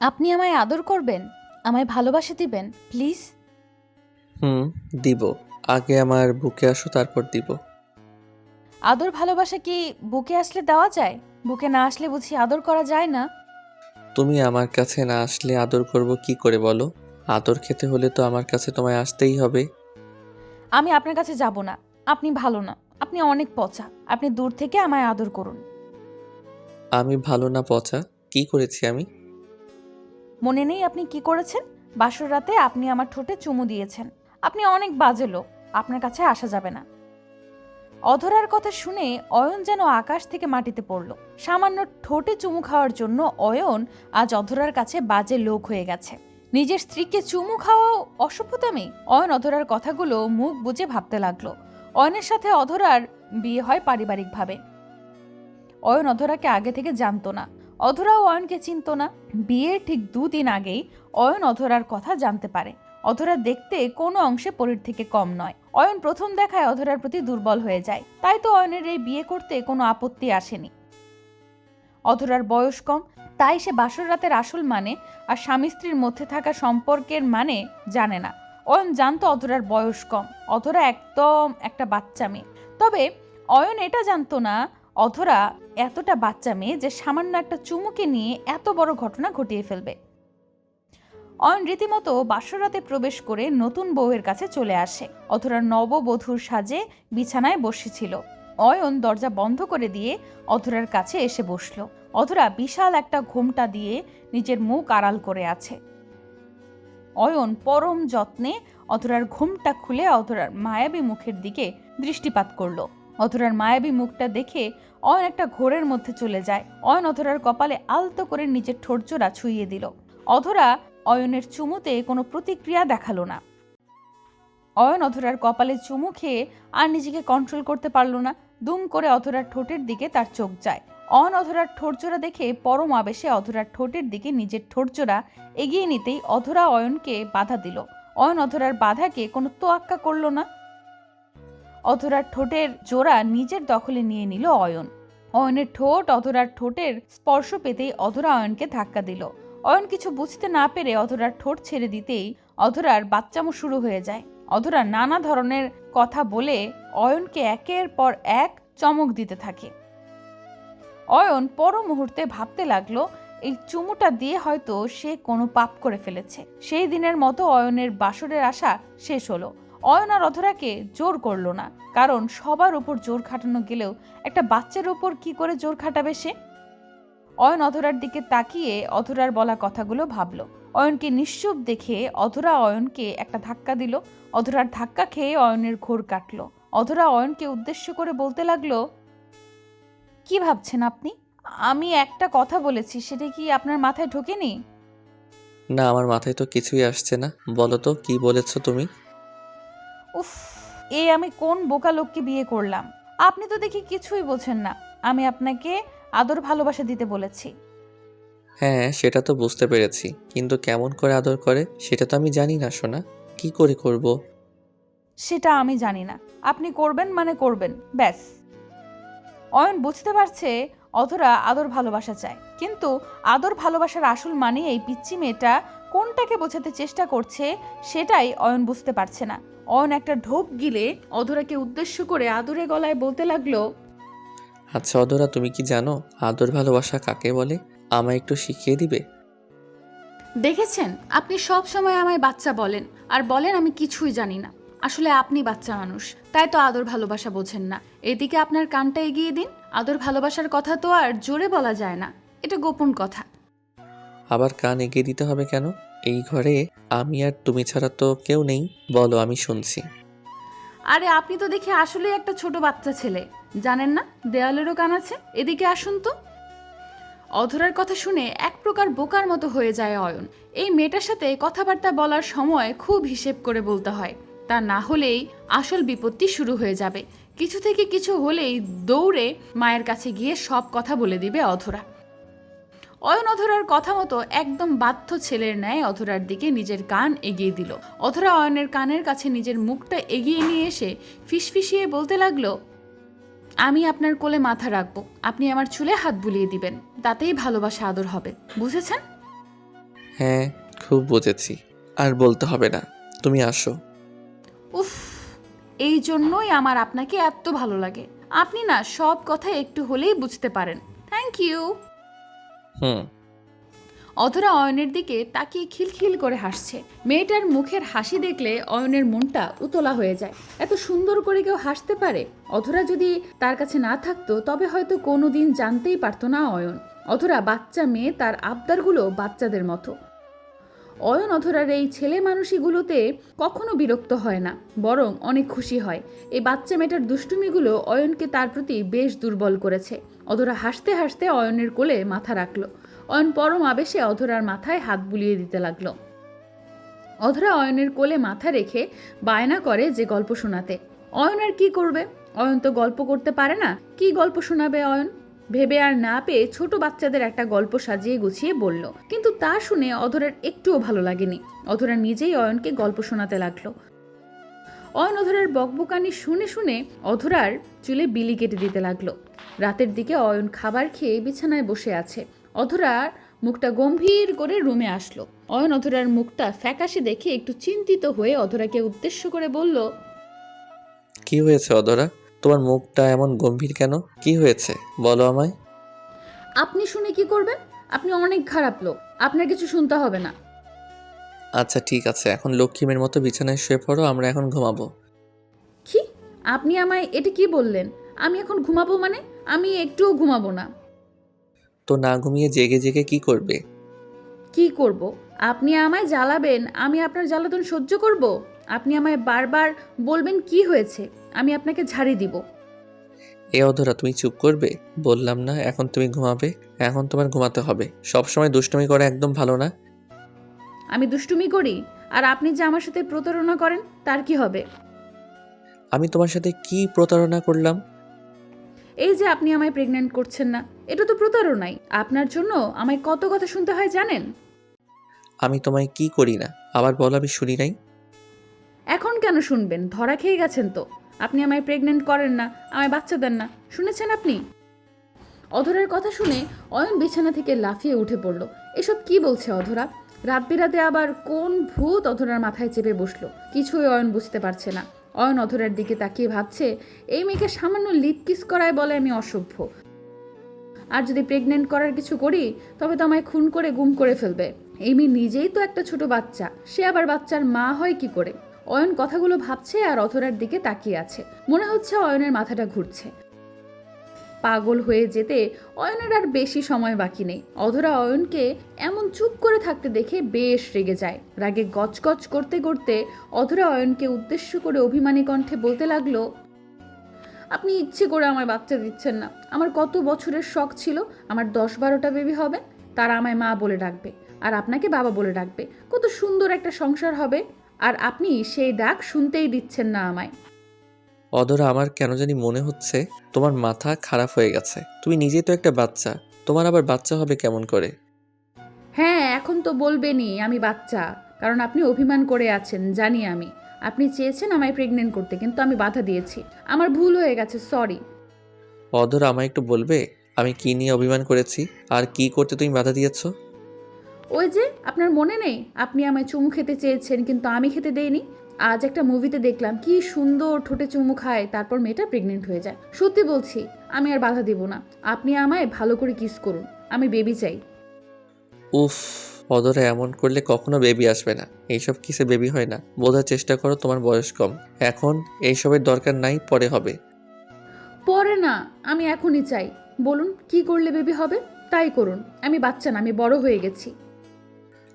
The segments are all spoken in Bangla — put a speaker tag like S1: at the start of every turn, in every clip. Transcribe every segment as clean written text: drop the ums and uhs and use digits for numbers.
S1: আপনি আমায় আদর করবেন, আমায় ভালোবাসা দিবেন প্লিজ।
S2: হুম, দিব। আগে আমার বুকে আসো, তারপর দিব।
S1: আদর ভালোবাসা কি বুকে আসলে দেওয়া যায়? বুকে না আসলে বুঝি আদর করা যায় না?
S2: তুমি আমার কাছে না আসলে আদর করব কি করে বলো? আদর খেতে হলে তো আমার কাছে তোমায় আসতেই হবে।
S1: আমি আপনার কাছে যাব না। আপনি ভালো না, আপনি অনেক পচা। আপনি দূর থেকে আমায় আদর করুন।
S2: আমি ভালো না পচা? কি করেছি আমি?
S1: মনে নেই আপনি কি করেছেন? বাসর রাতে আপনি আমার ঠোঁটে চুমু দিয়েছেন। আপনি অনেক বাজে লোক, আপনার কাছে আসা যাবে না। অধরার কথা শুনে অয়ন যেন আকাশ থেকে মাটিতে পড়ল। সামান্য ঠোঁটে চুমু খাওয়ার জন্য অয়ন আজ অধরার কাছে বাজে লোক হয়ে গেছে। নিজের স্ত্রীকে চুমু খাওয়াও অসভ্যতামি। অয়ন অধরার কথাগুলো মুখ বুজে ভাবতে লাগলো। অয়নের সাথে অধরার বিয়ে হয় পারিবারিকভাবে। অয়ন অধরাকে আগে থেকে জানতো না, অধরাও অয়নকে চিনতো না। বিয়ের ঠিক 2 দিন আগেই অয়ন অধরার কথা জানতে পারে। অধরা দেখতে কোনো অংশে পরীর থেকে কম নয়। অয়ন প্রথম দেখায় অধরার প্রতি দুর্বল হয়ে যায়, তাই তো অয়নের এই বিয়ে করতে কোনো আপত্তি আসেনি। অধরার বয়স কম, তাই সে বাসর রাতের আসল মানে আর স্বামী স্ত্রীর মধ্যে থাকা সম্পর্কের মানে জানে না। অয়ন জানতো অধরার বয়স কম, অধরা একদম একটা বাচ্চা মেয়ে। তবে অয়ন এটা জানতো না অধরা এতটা বাচ্চা মেয়ে যে সামান্য একটা চুমুকে নিয়ে এত বড় ঘটনা ঘটিয়ে ফেলবে। অয়ন রীতিমতো বাসরাতে প্রবেশ করে নতুন বউয়ের কাছে চলে আসে। অধরা নববধূর সাজে বিছানায় বসেছিল। অয়ন দরজা বন্ধ করে দিয়ে অধরার কাছে এসে বসল। অধরা বিশাল একটা ঘোমটা দিয়ে নিজের মুখ আড়াল করে আছে। অয়ন পরম যত্নে অধরার ঘোমটা খুলে অধরার মায়াবী মুখের দিকে দৃষ্টিপাত করল। অধরার মায়াবী মুখটা দেখে অয়ন একটা ঘোরের মধ্যে চলে যায়। অয়ন অধরার কপালে আলতো করে নিজের ঠোঁটজোড়া ছুঁয়ে দিল। অধরা অয়নের চুমুতে কোনো প্রতিক্রিয়া দেখালো না। অয়ন অধরার কপালে চুমু খেয়ে আর নিজেকে কন্ট্রোল করতে পারল না। দুম করে অধরার ঠোঁটের দিকে তার চোখ যায়। অয়ন অধরার ঠোঁটজোড়া দেখে পরম আবেশে অধরার ঠোঁটের দিকে নিজের ঠোঁটজোড়া এগিয়ে নিতেই অধরা অয়নকে বাধা দিল। অয়ন অধরার বাধাকে কোনো তোয়াক্কা করল না। অধরার ঠোঁটের জোড়া নিজের দখলে নিয়ে নিল অয়ন। অয়নের ঠোঁট অধরার ঠোঁটের স্পর্শ পেতেই অধরা অয়নকে ধাক্কা দিল। অয়ন কিছু বুঝতে না পেরে অধরার ঠোঁট ছেড়ে দিতেই অধরার বাচ্চামো শুরু হয়ে যায়। অধরা নানা ধরনের কথা বলে অয়নকে একের পর এক চমক দিতে থাকে। অয়ন পর মুহূর্তে ভাবতে লাগলো এই চুমুটা দিয়ে হয়তো সে কোনো পাপ করে ফেলেছে। সেই দিনের মতো অয়নের বাসরের আশা শেষ হলো। অয়ন আর অধরাকে জোর করলো না, কারণ সবার উপর জোর খাটানো গেলেও একটা বাচ্চার উপর কি করে জোর খাটাবে সে। অয়ন অধরার দিকে তাকিয়ে অধরার বলা কথাগুলো ভাবলো। অয়নকে নিশ্চুপ দেখে অধরা অয়নকে একটা ধাক্কা দিল। অধরার ধাক্কা খেয়ে অয়নের ঘোর কাটলো। অধরা অয়নকে উদ্দেশ্য করে বলতে লাগলো, কি ভাবছেন আপনি? আমি একটা কথা বলেছি, সেটা কি আপনার মাথায় ঢোকেনি?
S2: না, আমার মাথায় তো কিছুই আসছে না। বলো তো কি বলেছো তুমি?
S1: উফ, আমি কোন বোকা লোককে বিয়ে করলাম! আপনি তো দেখি কিছুই বোঝেন না। আমি আপনাকে আদর ভালোবাসা দিতে বলেছি।
S2: হ্যাঁ, সেটা তো বুঝতে পেরেছি, কিন্তু কেমন করে আদর করে সেটা তো আমি জানি না সোনা। কি করে করব?
S1: সেটা আমি জানি না। আপনি করবেন মানে করবেন, ব্যাস। অয়ন বুঝতে পারছে অধরা আদর ভালোবাসা চায়, কিন্তু আদর ভালোবাসার আসল মানে এই পিচ্চি মেয়েটা কোনটাকে বোঝাতে চেষ্টা করছে সেটাই অয়ন বুঝতে পারছে না। অয়ন একটা ঢোক গিলে অধরাকে উদ্দেশ্য করে আদরে গলায় বলতে লাগলো,
S2: আচ্ছা অদরা, তুমি কি জানো আদর ভালোবাসা কাকে বলে? আমায় একটু শিখিয়ে দিবে?
S1: দেখেছেন, আপনি সব সময় আমায় বাচ্চা বলেন আর বলেন আমি কিছুই জানি না। আসলে আপনি বাচ্চা মানুষ, তাই তো আদর ভালোবাসা বোঝেন না। এদিকে আপনার কানটা এগিয়ে দিন। আদর ভালোবাসার কথা তো আর জোরে বলা যায় না, এটা গোপন কথা।
S2: আবার কান এগিয়ে দিতে হবে কেন? এই ঘরে আমি আর তুমি ছাড়া তো কেউ নেই। বলো, আমি শুনছি।
S1: আরে আপনি তো দেখি আসলেই একটা ছোট বাচ্চা ছেলে। জানেন না দেওয়ালেরও কান আছে? এদিকে আসুন তো। অধরার কথা শুনে এক প্রকার বোকার মতো হয়ে যায় অয়ন। এই মেয়েটার সাথে কথাবার্তা বলার সময় খুব হিসেব করে বলতে হয়, তা না হলেই আসল বিপত্তি শুরু হয়ে যাবে। কিছু থেকে কিছু হলেই দৌড়ে মায়ের কাছে গিয়ে সব কথা বলে দিবে অধরা। অয়ন অধরার কথা মতো একদম বাধ্য ছেলের ন্যায় অধরার দিকে নিজের কান এগিয়ে দিল। অধরা অয়নের কানের কাছে নিজের মুখটা এগিয়ে নিয়ে এসে ফিসফিসিয়ে বলতে লাগলো, আমি আপনার কোলে মাথা রাখবো, আপনি আমার চুলে হাত বুলিয়ে দিবেন, তাতেই ভালোবাসা আদর হবে, বুঝেছেন?
S2: হ্যাঁ, খুব বুঝেছি। আর বলতে হবে না, তুমি আসো।
S1: উফ, এই জন্যই আমার আপনাকে এত ভালো লাগে। আপনি না সব কথা একটু হলেই বুঝতে পারেন। Thank you.
S2: হুম।
S1: অধরা অয়নের দিকে তাকিয়ে খিলখিল করে হাসছে। মেয়েটার মুখের হাসি দেখলে অয়নের মনটা উতলা হয়ে যায়। এত সুন্দর করে কেউ হাসতে পারে? অধরা যদি তার কাছে না থাকতো তবে হয়তো কোনোদিন জানতেই পারতো না অয়ন। অধরা বাচ্চা মেয়ে, তার আবদারগুলো বাচ্চাদের মতো। অয়ন অধরার এই ছেলে মানুষীগুলোতে কখনো বিরক্ত হয় না, বরং অনেক খুশি হয়। এই বাচ্চা মেয়েটার দুষ্টুমিগুলো অয়নকে তার প্রতি বেশ দুর্বল করেছে। অধরা হাসতে হাসতে অয়নের কোলে মাথা রাখলো। অয়ন পরম আবেশে অধরার মাথায় হাত বুলিয়ে দিতে লাগলো। অধরা অয়নের কোলে মাথা রেখে বায়না করে যে গল্প শোনাতে। অয়ন আর কি করবে? অয়ন তো গল্প করতে পারে না, কি গল্প শোনাবে অয়ন? ভেবে আর না পেয়ে ছোট বাচ্চাদের একটা গল্প সাজিয়ে গুছিয়ে বলল, কিন্তু তা শুনে অধরার একটুও ভালো লাগেনি। অধরা নিজেই অয়নকে গল্প শোনাতে লাগলো। অয়ন অধরার বকবকানি শুনে শুনে অধরার চুলে বিলি কেটে দিতে লাগলো। রাতের দিকে অয়ন খাবার খেয়ে বিছানায় বসে আছে। অধরার মুখটা গম্ভীর করে রুমে আসলো। অয়ন অধরার মুখটা ফ্যাকাশে দেখে একটু চিন্তিত হয়ে অধরাকে উদ্দেশ্য করে বলল,
S2: কি হয়েছে অদরা? তোমার মুখটা এমন গম্ভীর কেন? কি হয়েছে বলো আমায়।
S1: আপনি শুনে কি করবেন? আপনি অনেক খারাপ লোক, আপনার কিছু শুনতে হবে না।
S2: আচ্ছা ঠিক আছে, এখন লক্ষ্মীমের মতো বিছানায় শুয়ে পড়ো, আমরা এখন ঘুমাবো।
S1: কি? আপনি আমায় এটা কি বললেন? আমি এখন ঘুমাবো মানে? আমি একটুও ঘুমাবো না।
S2: তো না ঘুমিয়ে জেগে জেগে কি করবে?
S1: কি করব? আপনি আমায় জ্বালাবেন, আমি আপনার জ্বালাতন সহ্য করব? আপনি আমায় বারবার বলবেন কি হয়েছে, আমি আপনাকে ঝাড়ি দিব।
S2: এ অধরা, তুমি চুপ করবে? বললাম না এখন তুমি ঘুমাবে। এখন তোমার ঘুমাতে হবে। সবসময় দুষ্টুমি করা একদম ভালো না।
S1: আমি দুষ্টুমি করি? আর আপনি যে আমার সাথে প্রতারণা করেন তার কি হবে?
S2: আমি তোমার সাথে কি প্রতারণা করলাম?
S1: এই যে আপনি আমায় প্রেগন্যান্ট করছেন না, এটা তো প্রতারণাই। আপনার জন্য আমায় কত কথা শুনতে হয় জানেন?
S2: আমি তোমায় কি করি না? আবার বল, আমি শুনি নাই।
S1: এখন কেন শুনবেন? ধরা খেয়ে গেছেন তো। আপনি আমায় প্রেগন্যান্ট করেন না, আমায় বাচ্চা দেন না, শুনেছেন আপনি? অধরার কথা শুনে অয়ন বিছানা থেকে লাফিয়ে উঠে পড়ল। এসব কি বলছে অধরা? রাত বিরাতে আবার কোন ভূত অধরার মাথায় চেপে বসলো? কিছুই অয়ন বুঝতে পারছে না। অয়ন অধরার দিকে তাকিয়ে ভাবছে, এই মেয়েকে সামান্য লিপ কিস করায় বলে আমি অসভ্য। আর যদি প্রেগনেন্ট করার কিছু করি তবে তো আমায় খুন করে গুম করে ফেলবে। এই মেয়ে নিজেই তো একটা ছোট বাচ্চা, সে আবার বাচ্চার মা হয় কি করে? অয়ন কথাগুলো ভাবছে আর অধরার দিকে তাকিয়ে আছে। মনে হচ্ছে অয়নের মাথাটা ঘুরছে। পাগল হয়ে যেতে অয়নের আর বেশি সময় বাকি নেই। অধরা অয়নকে এমন চুপ করে থাকতে দেখে বেশ রেগে যায়। রাগে গজগজ করতে করতে অধরা অয়নকে উদ্দেশ্য করে অভিমানী কণ্ঠে বলতে লাগলো, আপনি ইচ্ছে করে আমায় বাচ্চা দিচ্ছেন না। আমার কত বছরের শখ ছিল আমার 10-12টা বেবি হবে, তারা আমায় মা বলে ডাকবে আর আপনাকে বাবা বলে ডাকবে। কত সুন্দর একটা সংসার হবে। আর আপনি সেই ডাক শুনতেই দিচ্ছেন না আমায়।
S2: অধরা, আমার কেন জানি মনে হচ্ছে তোমার মাথা খারাপ হয়ে গেছে। তুমি নিজেই তো একটা বাচ্চা, তোমার আবার বাচ্চা হবে কেমন করে?
S1: হ্যাঁ, এখন তো বলবেনই আমি বাচ্চা, কারণ আপনি অভিমান করে আছেন জানি আমি। আপনি চেয়েছেন আমায় প্রেগনেন্ট করতে, কিন্তু আমি বাধা দিয়েছি। আমার ভুল হয়ে গেছে, সরি।
S2: অধরা, আমায় একটু বলবে আমি কি নিয়ে অভিমান করেছি আর কি করতে তুমি বাধা দিয়েছো?
S1: ওই যে আপনার মনে নেই, আপনি আমায় চুমু খেতে চেয়েছেন কিন্তু আমি খেতে দেইনি। আজ একটা মুভিতে দেখলাম কি সুন্দর ঠোঁটে চুমু খায়, তারপর মেয়েটা প্রেগনেন্ট হয়ে যায়। সত্যি বলছি, আমি আর বাধা দেব না। আপনি আমায় ভালো করে কিস করুন, আমি বেবি চাই।
S2: উফ, অধরা, এমন করলে কখনো বেবি আসবে না। এইসব কিসে বেবি হয় না, বোঝার চেষ্টা করো, তোমার বয়স কম। এখন এইসবের দরকার নাই, পরে হবে।
S1: পরে না, আমি এখনই চাই। বলুন কি করলে বেবি হবে, তাই করুন। আমি বাচ্চা না, আমি বড় হয়ে গেছি।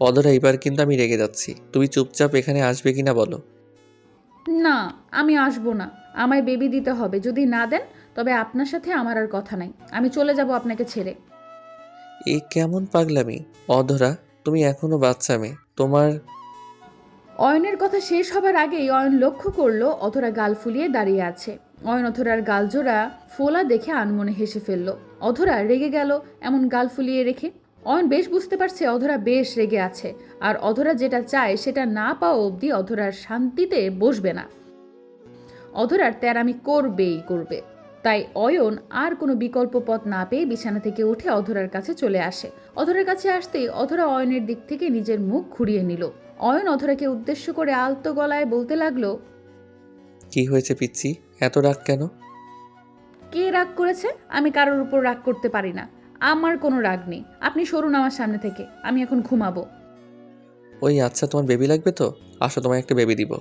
S2: অধরা, এবার কিন্তু আমি রেগে যাচ্ছি। তুমি চুপচাপ এখানে আসবে কিনা বলো।
S1: না, আমি আসবো না। আমায় বেবি দিতে হবে, যদি না দেন তবে আপনার সাথে আমার আর কথা নাই। আমি চলে যাব আপনাকে ছেড়ে।
S2: এ কেমন পাগলামি? অধরা, তুমি এখনো বাচ্চা মেয়ে, তোমার।
S1: অয়নের কথা শেষ হবার আগেই অয়ন লক্ষ্য করলো অধরা গাল ফুলিয়ে দাঁড়িয়ে আছে। অয়ন অধরার গালজোড়া ফোলা দেখে আনমনে হেসে ফেলল। অধরা রেগে গেল এমন গাল ফুলিয়ে রেখে। অয়ন বেশ বুঝতে পারছে অধরা বেশ রেগে আছে, আর অধরা যেটা চায় সেটা না পাওয়া অবধি অধরার শান্তিতে বসবে না। অধরার তেরামি করবেই করবে। তাই অয়ন আর কোনো বিকল্প পথ না পেয়ে বিছানা থেকে উঠে অধরার কাছে চলে আসে। অধরার কাছে আসতেই অধরা অয়নের দিক থেকে নিজের মুখ ঘুরিয়ে নিল। অয়ন অধরাকে উদ্দেশ্য করে আলতো গলায় বলতে লাগলো,
S2: কি হয়েছে পিচ্ছি, এত রাগ কেন?
S1: কে রাগ করেছে? আমি কারোর উপর রাগ করতে পারি না। আমার কোনো রাগ নেই, আপনি সরুন আমার সামনে থেকে, আমি এখন ঘুমাবো।
S2: ওই আচ্ছা, তোমার বেবি লাগবে তো? আসো, তোমায় একটা বেবি দিব।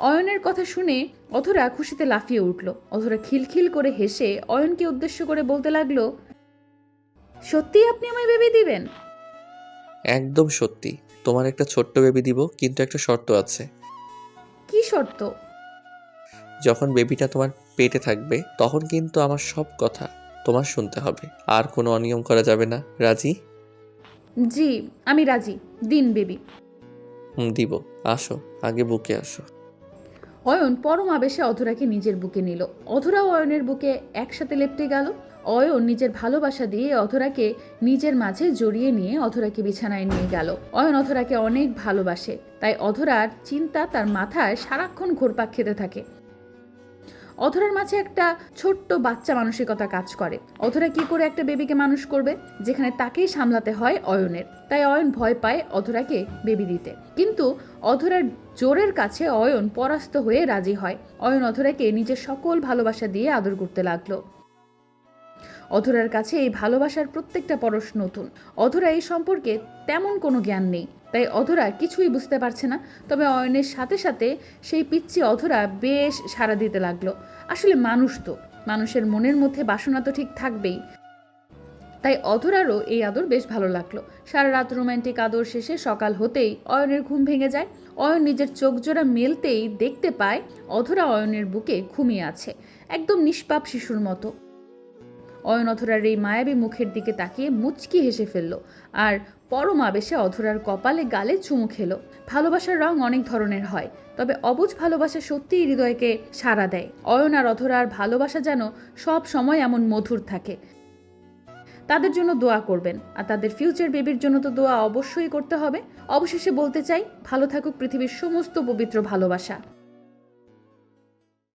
S1: অয়নের কথা শুনে অধরা খুশিতে লাফিয়ে উঠল। অধরা খিলখিল করে হেসে অয়নকে উদ্দেশ্য করে বলতে লাগলো, সত্যিই আপনি আমায় বেবি দিবেন?
S2: একদম সত্যি, তোমার একটা ছোট্ট বেবি দিব, কিন্তু একটা শর্ত আছে।
S1: কি শর্ত?
S2: যখন বেবিটা তোমার পেটে থাকবে তখন কিন্তু আমার সব কথা তোমার শুনতে হবে, আর কোনো অনিয়ম করা যাবে না। রাজি?
S1: জি, আমি রাজি, দিন বেবি।
S2: দিব। আসো, আগে বুকে আসো।
S1: অয়ন পরম আবেশে অধরাকে নিজের বুকে নিল। অধরা অয়নের বুকে একসাথে লেপ্টে গেল। অয়ন নিজের ভালোবাসা দিয়ে অধরাকে নিজের মাঝে জড়িয়ে নিয়ে অধরাকে বিছানায় নিয়ে গেল। অয়ন অধরাকে অনেক ভালোবাসে, তাই অধরার চিন্তা তার মাথায় সারাক্ষণ ঘুরপাক খেতে থাকে। অধরার মাঝে একটা ছোট্ট বাচ্চা মানসিকতা কাজ করে। অধরা কি করে একটা বেবিকে মানুষ করবে, যেখানে তাকেই সামলাতে হয় অয়নের। তাই অয়ন ভয় পায় অধরাকে বেবি দিতে, কিন্তু অধরার জোরের কাছে অয়ন পরাস্ত হয়ে রাজি হয়। অয়ন অধরাকে নিজের সকল ভালোবাসা দিয়ে আদর করতে লাগলো। অধরার কাছে এই ভালোবাসার প্রত্যেকটা পরশ নতুন। অধরা এই সম্পর্কে তেমন কোনো জ্ঞান নেই, তাই অধরা কিছুই বুঝতে পারছে না। তবে অয়নের সাথে সাথে সেই পিচ্চি অধরা বেশ সাড়া দিতে লাগলো। আসলে মানুষ তো, মানুষের মনের মধ্যে বাসনা তো ঠিক থাকবেই। তাই অধরারও এই আদর বেশ ভালো লাগলো। সারা রাত রোমান্টিক আদর শেষে সকাল হতেই অয়নের ঘুম ভেঙে যায়। অয়ন নিজের চোখ জোড়া মেলতেই দেখতে পায় অধরা অয়নের বুকে ঘুমিয়ে আছে, একদম নিষ্পাপ শিশুর মতো। অয়ন অধরার এই মায়াবী মুখের দিকে তাকিয়ে মুচকি হেসে ফেলল, আর পরম আবেশে অধরার কপালে গালে চুমু খেলো। ভালোবাসার রং অনেক ধরনের হয়, তবে অবুঝ ভালোবাসা সত্যিই হৃদয়কে সাড়া দেয়। অয়ন আর অধরার ভালোবাসা যেন সব সময় এমন মধুর থাকে। তাদের জন্য দোয়া করবেন, আর তাদের ফিউচার বেবির জন্য তো দোয়া অবশ্যই করতে হবে। অবশেষে বলতে চাই, ভালো থাকুক পৃথিবীর সমস্ত পবিত্র ভালোবাসা।